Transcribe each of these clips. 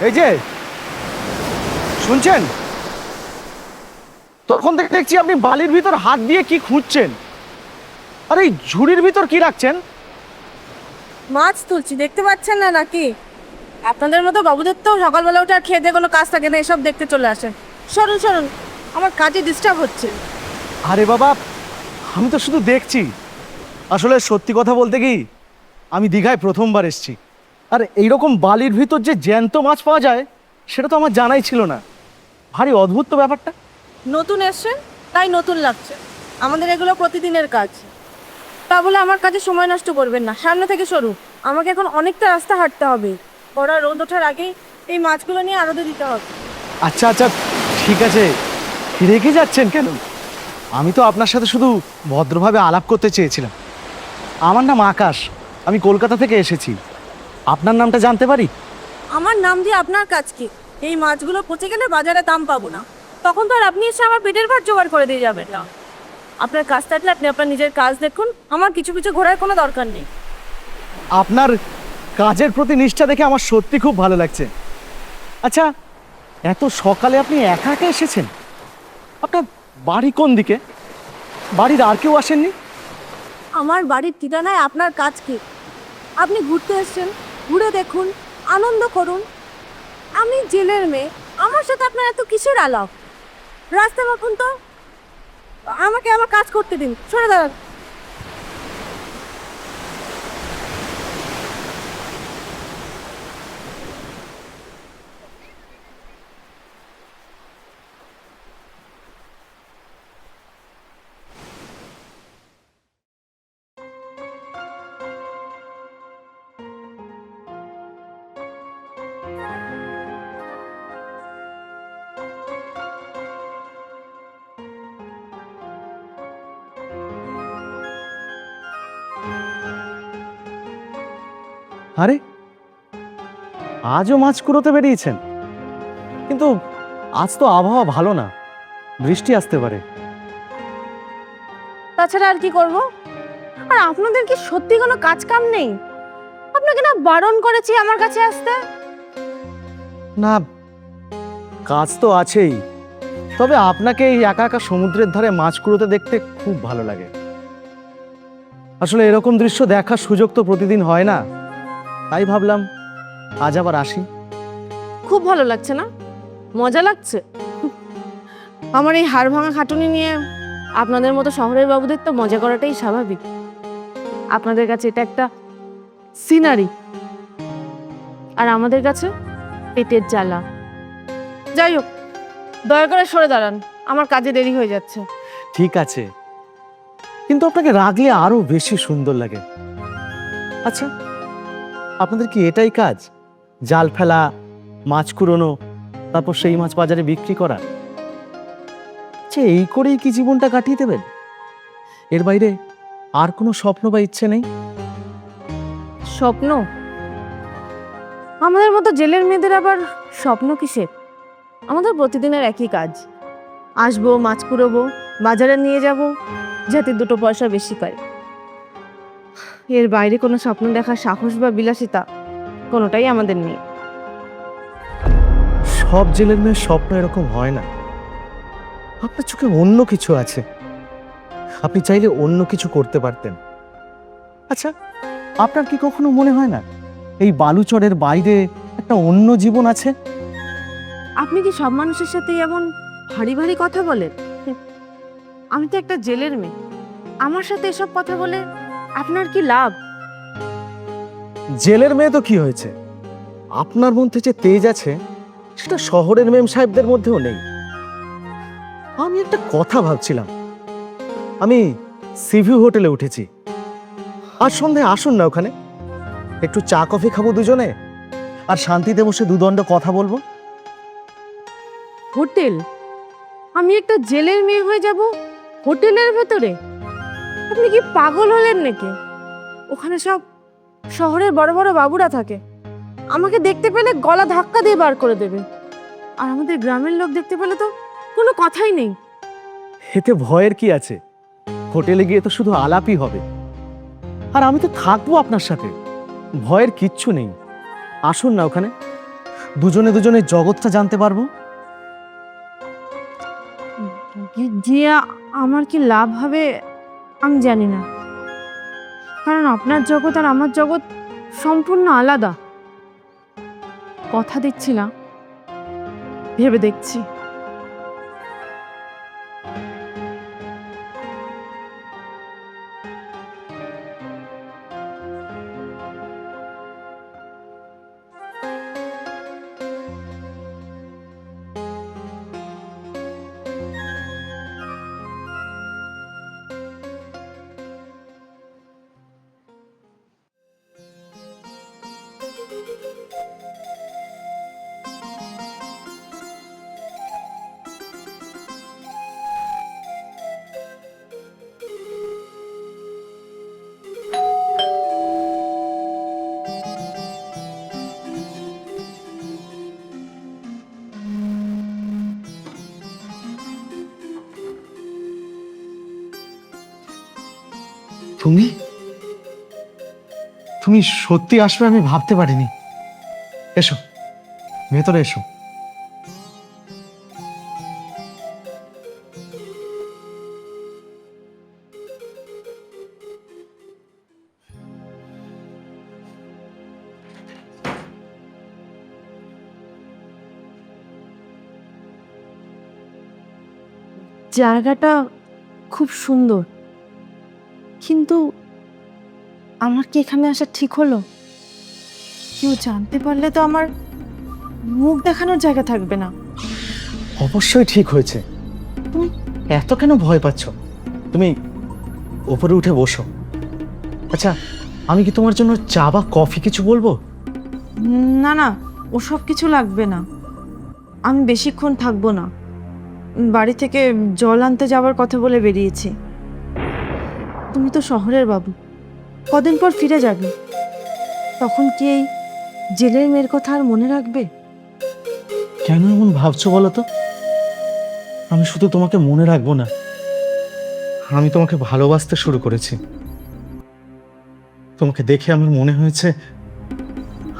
এই যে শুনছেন, তখন থেকে দেখছি আপনি বালির ভিতর হাত দিয়ে কি খুঁজছেন। আর এই ঝুড়ির ভিতর কি রাখছেন? মাছ তুলছি, দেখতে পাচ্ছেন না নাকি? আপনাদের মতো বাবুদের তো সকালবেলা উঠে আর খেয়ে দিয়ে কোনো কাজ থাকে না, এসব দেখতে চলে আসেন। সরুন সরুন, আমার কাজে ডিস্টার্ব হচ্ছে। আরে বাবা, আমি তো শুধু দেখছি। আসলে সত্যি কথা বলতে কি, আমি দীঘায় প্রথমবার এসেছি। আর এইরকম বালির ভিতর যে জ্যান্ত মাছ পাওয়া যায় সেটা তো আমার জানাই ছিল না। ভারী অদ্ভুত তো ব্যাপারটা। নতুন এসছেন তাই নতুন লাগছে, আমাদের এগুলো প্রতিদিনের কাজ। তা বলে আমার কাজে সময় নষ্ট করবেন না, সামনে থেকে সরুন। আমাকে এখন অনেকটা রাস্তা হাঁটতে হবে, কড়া রোদ ওঠার আগেই এই মাছগুলো নিয়ে আরদে দিতে হবে। আচ্ছা আচ্ছা, ঠিক আছে, রেগে যাচ্ছেন কেন? আমি তো আপনার সাথে শুধু ভদ্রভাবে আলাপ করতে চেয়েছিলাম। আমার নাম আকাশ, আমি কলকাতা থেকে এসেছি। আপনার নামটা জানতে পারি? আমার নাম দিয়ে আপনার কাজ কি? এই মাছগুলো পচে গেলে বাজারে দাম পাবো না, তখন তো আর আপনি এসে আমার পেটের ভাত জোগাড় করে দিয়ে যাবেন না। আপনার কাজ থাকলে আপনি আপনার নিজের কাজ দেখুন, আমার কিছু কিছু ঘোরার কোনো দরকার নেই। আপনার কাজের প্রতি নিষ্ঠা দেখে আমার সত্যি খুব ভালো লাগছে। আচ্ছা, এত সকালে আপনি একা একা এসেছেন? আপনার বাড়ি কোন দিকে? বাড়ির আর কেউ আসেননি? আমার বাড়ির ঠিকানায় আপনার কাজ কি? আপনি ঘুরতে এসেছেন, ঘুরে দেখুন, আনন্দ করুন। আমি জেলের মেয়ে, আমার সাথে আপনার এত কিসের আলাপ? রাস্তা মাপুন তো, আমাকে আমার কাজ করতে দিন। সরে দাঁড়ান। আরে, আজও মাছ কুড়োতে বেরিয়েছেন? কিন্তু আজ তো আবহাওয়া ভালো না, বৃষ্টি আসতে পারে। তাছাড়া আর কি করব? আর আপনাদের কি সত্যি কোনো কাজ কাম নেই? আপনাকে না বারণ করেছি আমার কাছে আসতে। না, কাজ তো আছেই, তবে আপনাকে এই একা একা সমুদ্রের ধারে মাছ কুড়োতে দেখতে খুব ভালো লাগে। আসলে এরকম দৃশ্য দেখার সুযোগ তো প্রতিদিন হয় না, তাই ভাবলাম আজ আবার আসি। খুব ভালো লাগছে না? মজা লাগছে? আমার এই হাড় ভাঙা খাটুনি নিয়ে আপনাদের মতো শহরের বাবুদের তো মজা করাটাই স্বাভাবিক। আপনাদের কাছে এটা একটা সিনারি, আর আমাদের কাছে পেটের জ্বালা। যাই হোক, দয়া করে সরে দাঁড়ান, আমার কাজে দেরি হয়ে যাচ্ছে। ঠিক আছে, কিন্তু আপনাকে রাগলে আরো বেশি সুন্দর লাগে। আচ্ছা, আপনাদের কি এটাই কাজ? জাল ফেলা, মাছ কুড়োনো, তারপর সেই মাছ বাজারে বিক্রি করা? আচ্ছা, এই করেই কি জীবনটা কাটিয়ে দেবেন? এর বাইরে আর কোনো স্বপ্ন বা ইচ্ছে নেই? স্বপ্ন? আমাদের মতো জেলের মেয়েদের আবার স্বপ্ন কিসের? আমাদের প্রতিদিনের একই কাজ। আসবো, মাছ কুড়োবো, বাজারে নিয়ে যাব, যাতে দুটো পয়সা বেশি পাই। এর বাইরে কোনো স্বপ্ন দেখার সাহস বা বিলাসিতা কোনোটাই আমাদের নেই। সব জেলের মেয়ের স্বপ্ন এরকম হয় না। আপনার চোখে অন্য কিছু আছে, আপনি চাইলে অন্য কিছু করতে পারতেন। আচ্ছা, আপনার কি কখনো মনে হয় না এই বালুচরের বাইরে একটা অন্য জীবন আছে? আপনি কি সব মানুষের সাথে এমন ভারী ভারী কথা বলেন? আমি তো একটা জেলের মেয়ে, আমার সাথে এসব কথা বলে আপনার কি লাভ? জেলের মেয়ে তো কি হয়েছে, আপনার মধ্যে যে তেজ আছে সেটা শহরের মেম সাহেবদের মধ্যেও নেই। আমি একটা কথা ভাবছিলাম, আমি সিভিউ হোটেলে উঠেছি, আর সন্ধ্যায় আসুন না, ওখানে একটু চা কফি খাবো দুজনে, আর শান্তিতে বসে দুদণ্ড কথা বলবো। হোটেল? আমি একটা জেলের মেয়ে হয়ে যাব হোটেলের ভেতরে? আপনি কি পাগল হলেন নাকি? ওখানে সব শহরের বড় বড় বাবুরা থাকে, আমাকে দেখতে পেলে গলা ধাক্কা দিয়ে বার করে দেবে। আর আমাদের গ্রামের লোক দেখতে পেলে তো কোনো কথাই নেই। এতে ভয়ের কি আছে? হোটেলে গিয়ে তো শুধু আলাপই হবে, আর আমি তো থাকবো আপনার সাথে, ভয়ের কিচ্ছু নেই। আসুন না ওখানে, দুজনে দুজনের জগৎটা জানতে পারবো। জিয়া, আমার কি লাভ হবে আমি জানি না, কারণ আপনার জগৎ আর আমার জগৎ সম্পূর্ণ আলাদা। কথা দিচ্ছি না, ভেবে দেখছি। তুমি তুমি সত্যি আসবে আমি ভাবতে পারিনি। এসো, ভেতরে এসো। জায়গাটা খুব সুন্দর, কিন্তু আমার কি এখানে আসা ঠিক হলো? কেউ জানতে পারলে তো আমার মুখ দেখানোর জায়গা থাকবে না। অবশ্যই ঠিক হয়েছে। তুমি এত কেন ভয় পাচ্ছ? তুমি ওপরে উঠে বসো। আচ্ছা, আমি কি তোমার জন্য চা বা কফি কিছু বলবো? না না, ওসব কিছু লাগবে না। আমি বেশিক্ষণ থাকবো না, বাড়ি থেকে জল আনতে যাওয়ার কথা বলে বেরিয়েছি। তুমি তো শহরের বাবু, কদিন পর ফিরে যাবে, তখন কি এই জেলের মেয়ের কথা আর মনে রাখবে? কেন এমন ভাবছো বলো তো? আমি শুধু তোমাকে মনে রাখবো না, আমি তোমাকে ভালোবাসতে শুরু করেছি। তোমাকে দেখে আমার মনে হয়েছে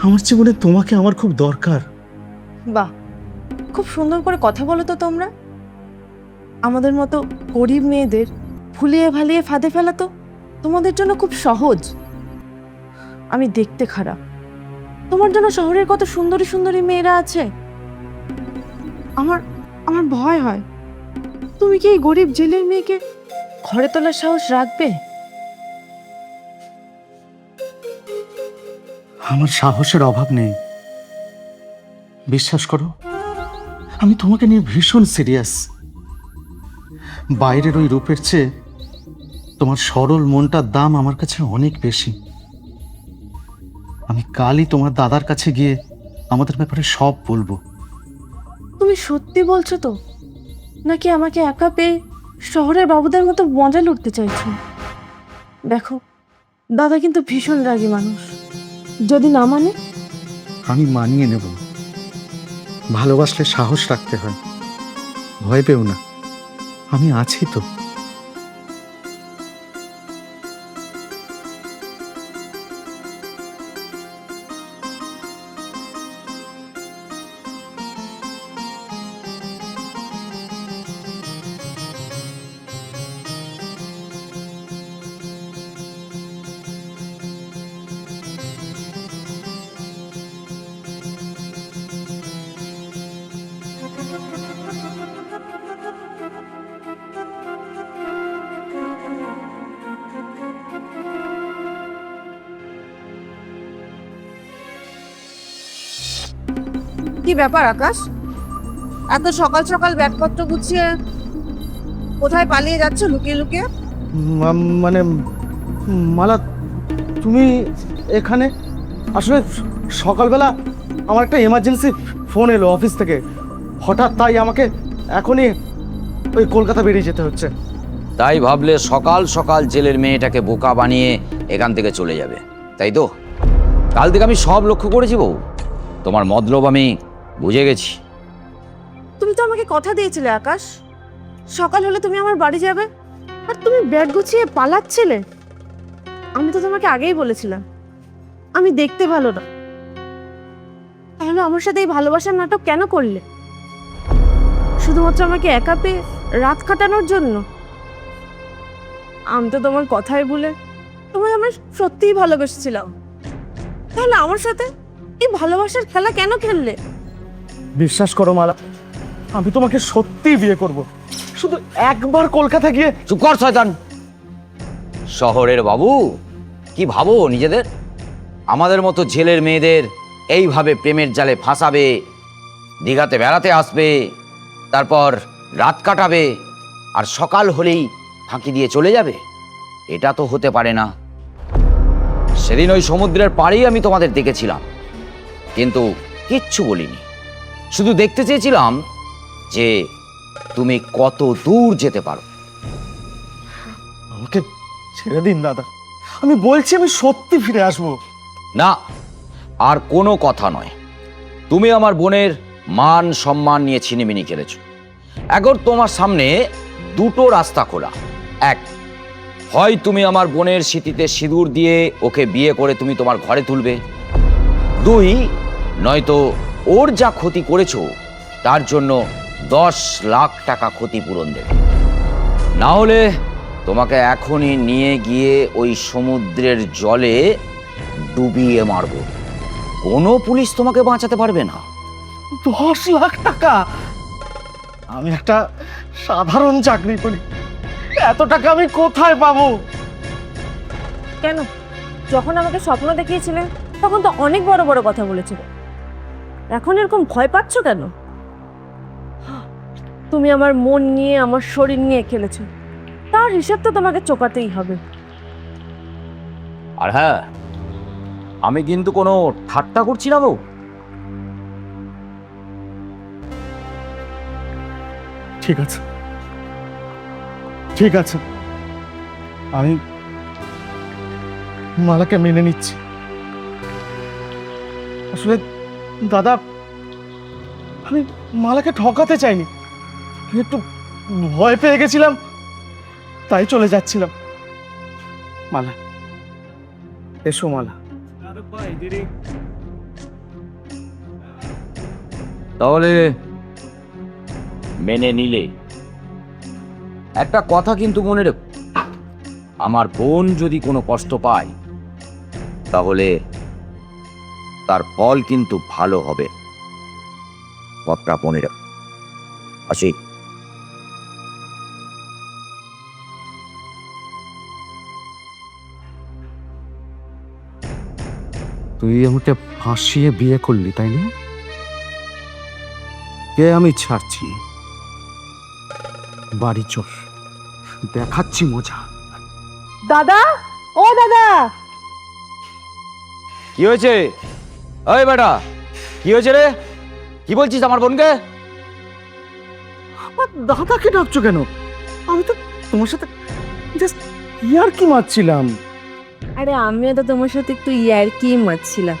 আমার জীবনে তোমাকে আমার খুব দরকার। বাহ, খুব সুন্দর করে কথা বলো তো তোমরা। আমাদের মতো গরিব মেয়েদের ভুলিয়ে ভালিয়ে ফাঁদে ফেলা তো তোমাদের জন্য খুব সহজ। আমি দেখতে খারাপ, তোমার জন্য শহরের কত সুন্দরী সুন্দরী মেয়েরা আছে। আমার আমার ভয় হয়, তুমি কি এই গরিব জেলের মেয়েকে ঘরে তোলার সাহস রাখবে? আমার সাহসের অভাব নেই, বিশ্বাস করো। আমি তোমাকে নিয়ে ভীষণ সিরিয়াস। বাইরের ওই রূপের চেয়ে তোমার সরল মনটার দাম আমার কাছে অনেক বেশি। আমি কালই তোমার দাদার কাছে গিয়ে আমাদের ব্যাপারে সব বলবো। তুমি সত্যি বলছো তো, নাকি আমাকে একা পেয়ে শহরের বাবুদের মতো মজা লুটতে চাইছো? দেখো, দাদা কিন্তু ভীষণ রাগী মানুষ, যদি না মানে? আমি মানিয়ে নেব। ভালোবাসলে সাহস রাখতে হয়, ভয় পেও না, আমি আছি তো। কি ব্যাপার আকাশ, এত সকাল সকাল ব্যাগপত্র গুছিয়ে কোথায় পালিয়ে যাচ্ছ লুকিয়ে লুকিয়ে? মানে মালা, তুমি এখানে? আসলে সকালবেলা আমার একটা এমার্জেন্সি ফোন এলো অফিস থেকে, হঠাৎ, তাই আমাকে এখনই ওই কলকাতা বেরিয়ে যেতে হচ্ছে। তাই ভাবলে সকাল সকাল জেলের মেয়েটাকে বোকা বানিয়ে এখান থেকে চলে যাবে, তাই তো? কাল থেকে আমি সব লক্ষ্য করেছি বউ, তোমার মতলব আমি বুঝে গেছি। তুমি তো আমাকে কথা দিয়েছিলে আকাশ, সকাল হলে তুমি আমার বাড়ি যাবে, আর তুমি ব্যাগ গুছিয়ে পালাচ্ছিলে। আমি তো তোমাকে আগেই বলেছিলাম আমি দেখতে ভালো না, তাহলে আমার সাথে এই ভালোবাসার নাটক কেন করলে? শুধুমাত্র আমাকে একা পেয়ে রাত কাটানোর জন্য? আমি তো তোমার কথাই বলে তোমায় আমার সত্যিই ভালোবেসেছিলাম, তাহলে আমার সাথে এই ভালোবাসার খেলা কেন খেললে? বিশ্বাস করো মালা, আমি তোমাকে সত্যিই বিয়ে করব। শুধু একবার কলকাতা গিয়ে। চুপ কর শয়তান! শহরের বাবু কি ভাবো নিজেদের? আমাদের মতো জেলের মেয়েদের এইভাবে প্রেমের জালে ফাঁসাবে, দীঘাতে বেড়াতে আসবে, তারপর রাত কাটাবে, আর সকাল হলেই ফাঁকি দিয়ে চলে যাবে? এটা তো হতে পারে না। সেদিন ওই সমুদ্রের পাড়েই আমি তোমাদের দেখেছিলাম, কিন্তু কিচ্ছু বলিনি। শুধু দেখতে চেয়েছিলাম যে তুমি কত দূর যেতে পারো। আমাকে ছেড়ে দিন দাদা, আমি বলছি আমি সত্যি ফিরে আসবো। না, আর কোনো কথা নয়। তুমি আমার বোনের মান সম্মান নিয়ে ছিনিমিনি খেলেছ। এখন তোমার সামনে দুটো রাস্তা খোলা। এক, হয় তুমি আমার বোনের স্মৃতিতে সিঁদুর দিয়ে ওকে বিয়ে করে তুমি তোমার ঘরে তুলবে। দুই, নয়তো ওর যা ক্ষতি করেছো তার জন্য 10 লাখ টাকা ক্ষতিপূরণ দেবে। না হলে তোমাকে এখনই নিয়ে গিয়ে ওই সমুদ্রের জলে ডুবিয়ে মারব। কোনো পুলিশ তোমাকে বাঁচাতে পারবে না। 10 লাখ টাকা? আমি একটা সাধারণ চাকরি করি, এত টাকা আমি কোথায় পাবো? কেন, যখন আমাকে স্বপ্ন দেখিয়েছিলে তখন তো অনেক বড় বড় কথা বলেছিলে, এখন এরকম ভয় পাচ্ছ কেন? তুমি আমার মন নিয়ে আমার শরীর নিয়ে খেলেছো, তার হিসাব তো তোমাকে চোকাতেই হবে। আর হ্যাঁ, আমি কিন্তু কোনো ঠাট্টা করছি না গো। ঠিক আছে, ঠিক আছে, আমি মালাকে মেনে নিচ্ছি। আসলে দাদা, আমি মালাকে ঠকাতে চাইনি, একটু ভয় পেয়ে গেছিলাম, তাই চলে যাচ্ছিলাম। মালা, এসো মালা। তাহলে মেনে নিলে? একটা কথা কিন্তু মনে রেখো, আমার বোন যদি কোনো কষ্ট পায় তাহলে তার ফল কিন্তু ভালো হবে। কথা মনে রেখো। আসি। তুই আমাকে ফাঁসিয়ে বিয়ে করলি, তাই না? কে আমি ছাড়ছি, বাড়ি চল, দেখাচ্ছি মজা। দাদা, ও দাদা! কি হয়েছে? ওই বেটা, কি হয়েছে রে? কি বলছিস আমার বোনকে? আমার দাদাকে ডাকছো কেন? আমি তো তোমার সাথে জাস্ট ইয়ার্কি মারছিলাম। আরে আমিও তো তোমার সাথে একটু ইয়ার্কি মারছিলাম।